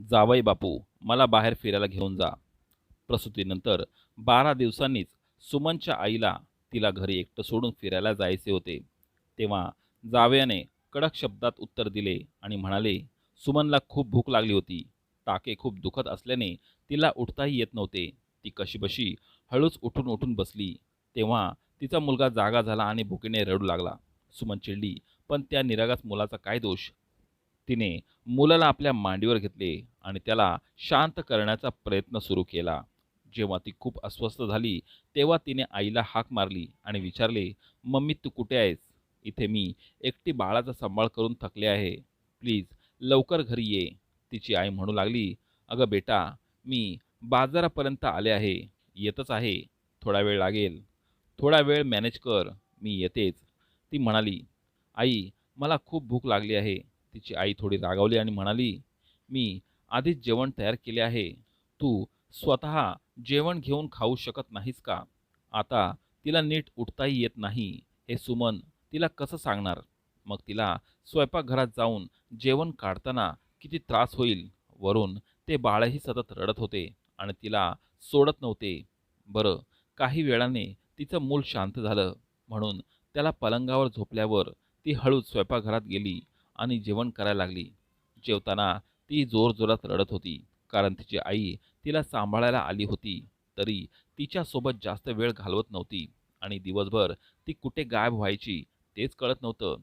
जावई बापू, मला बाहेर फिरायला घेऊन जा. प्रसूतीनंतर 12 दिवसांनीच सुमनच्या आईला तिला घरी एकटं सोडून फिरायला जायचे होते. तेव्हा जावयाने कडक शब्दात उत्तर दिले आणि म्हणाले, सुमनला खूप भूक लागली होती. टाके खूप दुखत असल्याने तिला उठताही येत नव्हते. ती कशीबशी हळूच उठून उठून बसली. तेव्हा तिचा मुलगा जागा झाला आणि भुकेने रडू लागला. सुमन चिडली, पण त्या निरागस मुलाचा काय दोष? तिने मुलाला आपल्या मांडीवर घेतले आणि त्याला शांत करण्याचा प्रयत्न सुरू केला. जेव्हा ती खूप अस्वस्थ झाली, तेव्हा तिने आईला हाक मारली आणि विचारले, "मम्मी, तू कुठे आहेस? इथे मी एकटी बाळाचा सांभाळ करून थकले आहे. प्लीज लवकर घरी ये." तिची आई म्हणू लागली, "अगं बेटा, मी बाजारापर्यंत आले आहे. येतच आहे. थोडा वेळ लागेल. थोडा वेळ मॅनेज कर. मी येतेच." ती म्हणाली, "आई, मला खूप भूक लागली आहे." तिची आई थोडी रागावली आणि म्हणाली, "मी आधीच जेवण तयार केले आहे. तू स्वतः जेवण घेऊन खाऊ शकत नाहीस का? आता तिला नीट उठताही येत नाही. हे सुमन तिला कसं सांगणार? मग तिला स्वयंपाकघरात जाऊन जेवण काढताना किती त्रास होईल. वरून ते बाळही सतत रडत होते आणि तिला सोडत नव्हते. बरं, काही वेळाने तिचं मूल शांत झालं म्हणून त्याला पलंगावर झोपल्यावर ती हळूच स्वयंपाकघरात गेली आणि जेवण करायला लागली. जेवताना ती जोरजोरात रडत होती, कारण तिची आई तिला सांभाळायला आली होती. तरी तिच्यासोबत जास्त वेळ घालवत नव्हती आणि दिवसभर ती कुठे गायब व्हायची तेच कळत नव्हतं.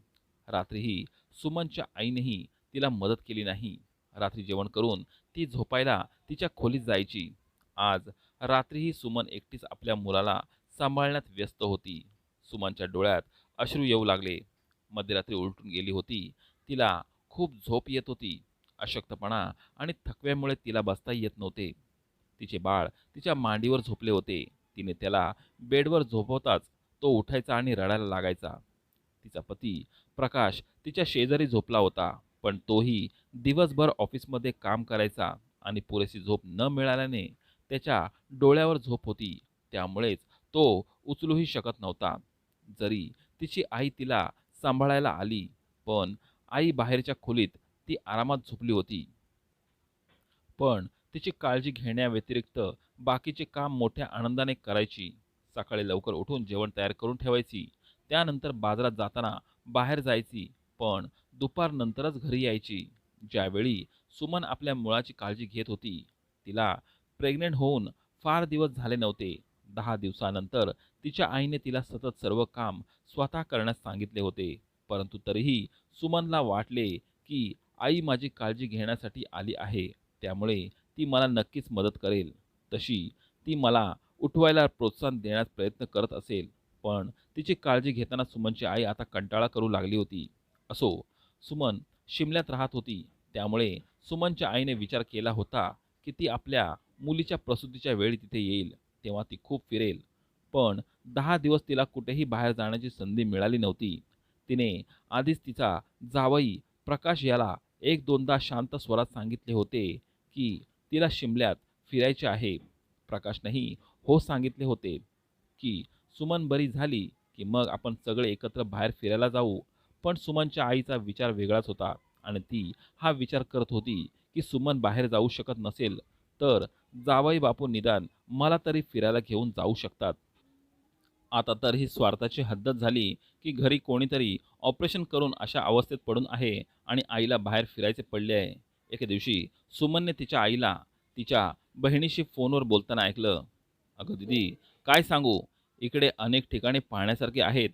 रात्रीही सुमनच्या आईनेही तिला मदत केली नाही. रात्री जेवण करून ती झोपायला तिच्या खोलीत जायची. आज रात्रीही सुमन एकटीच आपल्या मुलाला सांभाळण्यात व्यस्त होती. सुमनच्या डोळ्यात अश्रू येऊ लागले. मध्यरात्री उलटून गेली होती. तिला खूप झोप येत होती. अशक्तपणा आणि थकव्यामुळे तिला बसता येत नव्हते. तिचे बाळ तिच्या मांडीवर झोपले होते. तिने त्याला बेडवर झोपवताच तो उठायचा आणि रडायला लागायचा. तिचा पती प्रकाश तिच्या शेजारी झोपला होता, पण तोही दिवसभर ऑफिसमध्ये काम करायचा आणि पुरेशी झोप न मिळाल्याने त्याच्या डोळ्यावर झोप होती. त्यामुळेच तो उचलूही शकत नव्हता. जरी तिची आई तिला सांभाळायला आली, पण आई बाहेरच्या खोलीत ती आरामात झोपली होती. पण तिची काळजी घेण्याव्यतिरिक्त बाकीचे काम मोठ्या आनंदाने करायची. सकाळी लवकर उठून जेवण तयार करून ठेवायची. त्यानंतर बाजारात जाताना बाहेर जायची, पण दुपारनंतरच घरी यायची. ज्यावेळी सुमन आपल्या मुलाची काळजी घेत होती, तिला प्रेग्नंट होऊन फार दिवस झाले नव्हते. 10 दिवसानंतर तिच्या आईने तिला सतत सर्व काम स्वतः करण्यास सांगितले होते. परंतु तरीही सुमनला वाटले, की आई माझी काळजी घेण्यासाठी आली आहे, त्यामुळे ती मला नक्कीच मदत करेल. तशी ती मला उठवायला प्रोत्साहन देण्यास प्रयत्न करत असेल. पण तिची काळजी घेताना सुमनची आई आता कंटाळा करू लागली होती. असो, सुमन शिमल्यात राहत होती. त्यामुळे सुमनच्या आईने विचार केला होता, की ती आपल्या मुलीच्या प्रसूतीच्या वेळी तिथे येईल. तेव्हा ती खूप फिरेल. पण 10 दिवस तिला कुठेही बाहेर जाण्याची संधी मिळाली नव्हती. तिने आधीच तिचा जावई प्रकाश याला एक दोनदा शांत स्वरात सांगितले होते, की तिला शिमल्यात फिरायचे आहे. प्रकाशनेही हो सांगितले होते, की सुमन बरी झाली, की मग आपण सगळे एकत्र बाहेर फिरायला जाऊ. पण सुमनच्या आईचा विचार वेगळाच होता आणि ती हा विचार करत होती, की सुमन बाहेर जाऊ शकत नसेल, तर जावई बापू निदान मला तरी फिरायला घेऊन जाऊ शकतात. आता तर ही स्वार्थाची हद्दच झाली, की घरी कोणीतरी ऑपरेशन करून अशा अवस्थेत पडून आहे आणि आईला बाहेर फिरायचे पडले आहे. एके दिवशी सुमनने तिच्या आईला तिच्या बहिणीशी फोनवर बोलताना ऐकलं. "अगं दीदी, काय सांगू? इकडे अनेक ठिकाणे पाहण्यासारखी आहेत.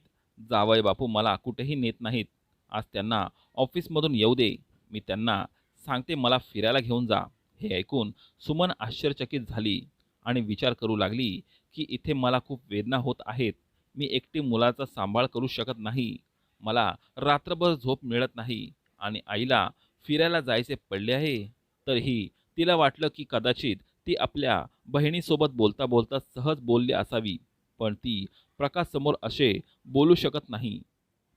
जावई बापू मला कुठेही नेत नाहीत. आज त्यांना ऑफिसमधून येऊ दे. मी त्यांना सांगते मला फिरायला घेऊन जा." हे ऐकून सुमन आश्चर्यचकित झाली आणि विचार करू लागली, की इथे मला खूप वेदना होत आहेत. मी एकटी मुलाचा सांभाळ करू शकत नाही. मला रात्रभर झोप मिळत नाही आणि आईला फिरायला जायचे पडले आहे. तरीही तिला वाटलं, की कदाचित ती आपल्या बहिणीसोबत बोलता बोलता सहज बोलली असावी. पण ती प्रकाशसमोर असे बोलू शकत नाही.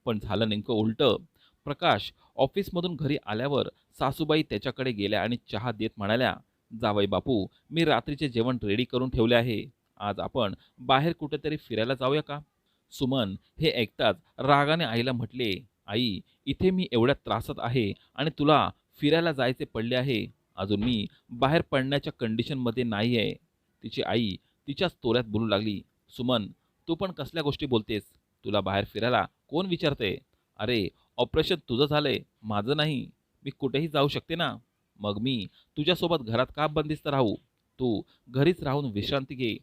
पण झालं नेमकं उलटं. प्रकाश ऑफिसमधून घरी आल्यावर सासूबाई त्याच्याकडे गेल्या आणि चहा देत म्हणाल्या, "जावई बापू, मी रात्रीचे जेवण रेडी करून ठेवले आहे. आज आपण बाहेर कुठेतरी फिरायला जाऊया का?" सुमन हे ऐकताच रागाने आईला म्हटले, "आई, इथे मी एवढ्या त्रासात आहे आणि तुला फिरायला जायचे पडले आहे. अजून मी बाहेर पडण्याच्या कंडिशनमध्ये नाही आहे. तिची आई तिच्याच तोऱ्यात बोलू लागली, सुमन, तू पण कसल्या गोष्टी बोलतेस? तुला बाहेर फिरायला कोण विचारते? अरे, ऑपरेशन तुझं झालंय, माझं नाही. मी कुठेही जाऊ शकते ना. मग मी तुझ्यासोबत घरात का बंदिस्त राहू? तू घरीच राहून विश्रांती घे.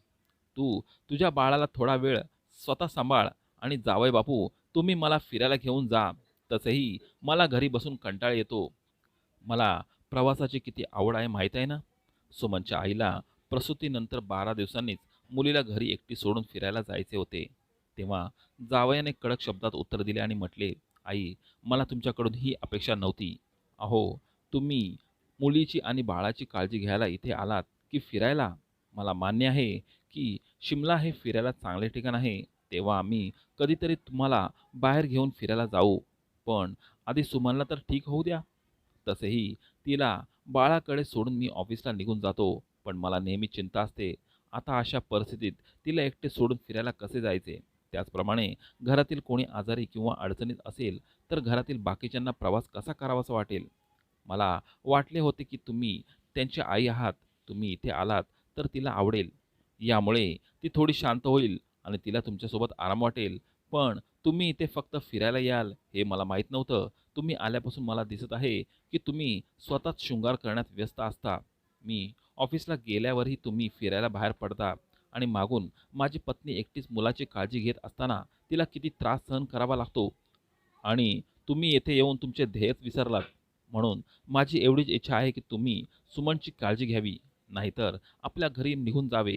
तू तुझ्या बाळाला थोडा वेळ स्वतः सांभाळ आणि जावई बापू, तुम्ही मला फिरायला घेऊन जा. तसंही मला घरी बसून कंटाळा येतो. मला प्रवासाची किती आवड आहे माहीत आहे ना. सुमनच्या आईला प्रसूतीनंतर 12 दिवसांनीच मुलीला घरी एकटी सोडून फिरायला जायचे होते. तेव्हा जावयाने कडक शब्दात उत्तर दिले आणि म्हटले, आई, मला तुमच्याकडून ही अपेक्षा नव्हती. अहो, तुम्ही मुलीची आणि बाळाची काळजी घ्यायला इथे आलात की फिरायला? मला मान्य आहे की शिमला हे फिरायला चांगले ठिकाण आहे. तेव्हा आम्ही कधीतरी तुम्हाला बाहेर घेऊन फिरायला जाऊ. पण आधी सुमनला तर ठीक होऊ द्या. तसेही तिला बाळाकडे सोडून मी ऑफिसला निघून जातो. पण मला नेहमी चिंता असते, आता अशा परिस्थितीत तिला एकटे सोडून फिरायला कसे जायचे? त्याचप्रमाणे घरातील कोणी आजारी किंवा अडचणीत असेल तर घरातील बाकीच्यांना प्रवास कसा करावासा वाटेल? मला वाटले होते की तुम्ही त्यांची आई आहात. तुम्ही इथे आलात तर तिला आवडेल. यामुळे ती थोडी शांत होईल आणि तिला तुमच्यासोबत आराम वाटेल. पण तुम्ही इथे फक्त फिरायला याल हे मला माहीत नव्हतं. तुम्ही आल्यापासून मला दिसत आहे की तुम्ही स्वतःच शृंगार करण्यात व्यस्त असता. मी ऑफिसला गेल्यावरही तुम्ही फिरायला बाहेर पडता आणि मागून माझी पत्नी एकटीच मुलाची काळजी घेत असताना तिला किती त्रास सहन करावा लागतो आणि तुम्ही येथे येऊन तुमचे ध्येयच विसरलात. म्हणून माझी एवढीच इच्छा आहे की तुम्ही सुमनची काळजी घ्यावी, नाहीतर आपल्या घरी निघून जावे.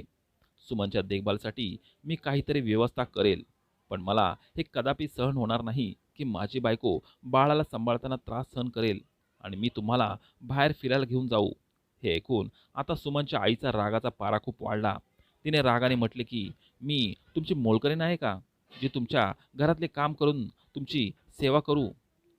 सुमनच्या देखभालसाठी मी काहीतरी व्यवस्था करेल, पण मला हे कदापि सहन होणार नाही की माझी बायको बाळाला सांभाळताना त्रास सहन करेल आणि मी तुम्हाला बाहेर फिरायला घेऊन जाऊ. हे ऐकून आता सुमनच्या आईचा रागाचा पारा खूप वाढला. तिने रागाने म्हटले की मी तुमची मोलकरीण आहे का, जी तुमच्या घरातले काम करून तुमची सेवा करू?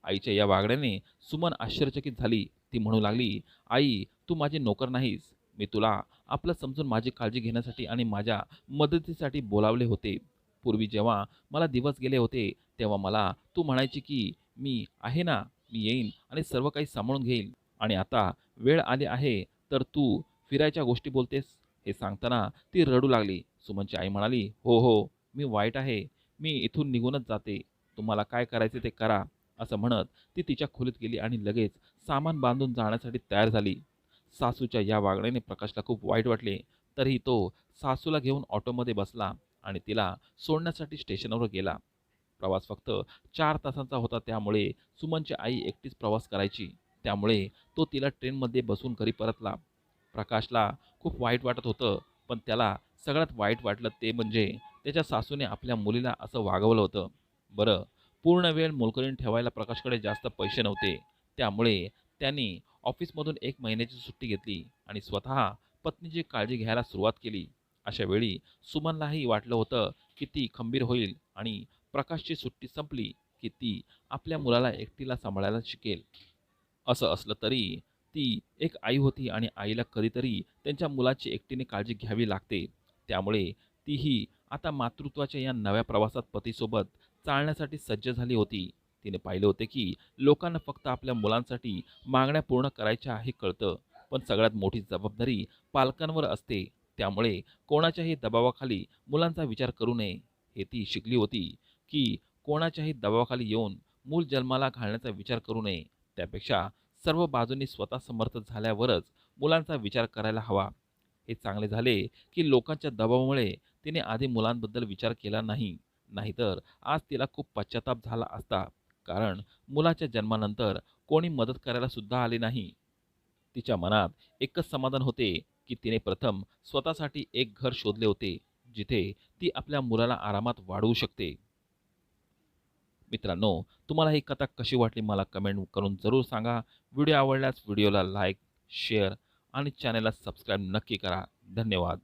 आईच्या या वागण्याने सुमन आश्चर्यचकित झाली. ती म्हणू लागली, आई, तू माझी नोकर नाहीस. मी तुला आपलं समजून माझी काळजी घेण्यासाठी आणि माझ्या मदतीसाठी बोलावले होते. पूर्वी जेव्हा मला दिवस गेले होते तेव्हा मला तू म्हणायची की मी आहे ना, मी येईन आणि सर्व काही सांभाळून घेईन. आणि आता वेळ आली आहे तर तू फिरायच्या गोष्टी बोलतेस? हे सांगताना ती रडू लागली. सुमनची आई म्हणाली, हो हो, मी वाईट आहे. मी इथून निघूनच जाते. तुम्हाला काय करायचे ते करा. असं म्हणत ती तिच्या खोलीत गेली आणि लगेच सामान बांधून जाण्यासाठी तयार झाली. सासूच्या या वागण्याने प्रकाशला खूप वाईट वाटले. तरीही तो सासूला घेऊन ऑटोमध्ये बसला आणि तिला सोडण्यासाठी स्टेशनवर गेला. प्रवास फक्त 4 तासांचा होता, त्यामुळे सुमनची आई एकटीच प्रवास करायची. त्यामुळे तो तिला ट्रेनमध्ये बसून घरी परतला. प्रकाशला खूप वाईट वाटत होतं, पण त्याला सगळ्यात वाईट वाटलं ते म्हणजे त्याच्या सासूने आपल्या मुलीला असं वागवलं होतं. बरं, पूर्ण वेळ मोलकरीण ठेवायला प्रकाशकडे जास्त पैसे नव्हते. त्यामुळे त्यांनी ऑफिसमधून 1 महिन्याची सुट्टी घेतली आणि स्वतः पत्नीची काळजी घ्यायला सुरुवात केली. अशा वेळी सुमनलाही वाटलं होतं की ती खंबीर होईल आणि प्रकाशची सुट्टी संपली की ती आपल्या मुलाला एकटीला सांभाळायला शिकेल. असं असलं तरी ती एक आई होती आणि आईला कधीतरी त्यांच्या मुलाची एकटीने काळजी घ्यावी लागते. त्यामुळे तीही आता मातृत्वाच्या या नव्या प्रवासात पतीसोबत चालण्यासाठी सज्ज झाली होती. तिने पाहिले होते की लोकांना फक्त आपल्या मुलांसाठी मागण्या पूर्ण करायच्या हे कळतं, पण सगळ्यात मोठी जबाबदारी पालकांवर असते. त्यामुळे कोणाच्याही दबावाखाली मुलांचा विचार करू नये हे ती शिकली होती की कोणाच्याही दबावाखाली येऊन मूल जन्माला घालण्याचा विचार करू नये. त्यापेक्षा सर्व बाजूंनी स्वतः समर्थ झाल्यावरच मुलांचा विचार करायला हवा. हे चांगले झाले की लोकांच्या दबावामुळे तिने आधी मुलांबद्दल विचार केला नाही. नाहीतर आज तिला खूप पश्चाताप झाला असता, कारण मुलाच्या जन्मानंतर कोणी मदत करायला सुद्धा आले नाही. तिच्या मनात एकच समाधान होते की तिने प्रथम स्वतःसाठी एक घर शोधले होते, जिथे ती आपल्या मुलाला आरामात वाढवू शकते. मित्रांनो, तुम्हाला ही कथा कशी वाटली मला कमेंट करून जरूर सांगा. व्हिडिओ आवडल्यास व्हिडिओला लाईक, शेअर आणि चॅनलला सबस्क्राईब नक्की करा. धन्यवाद.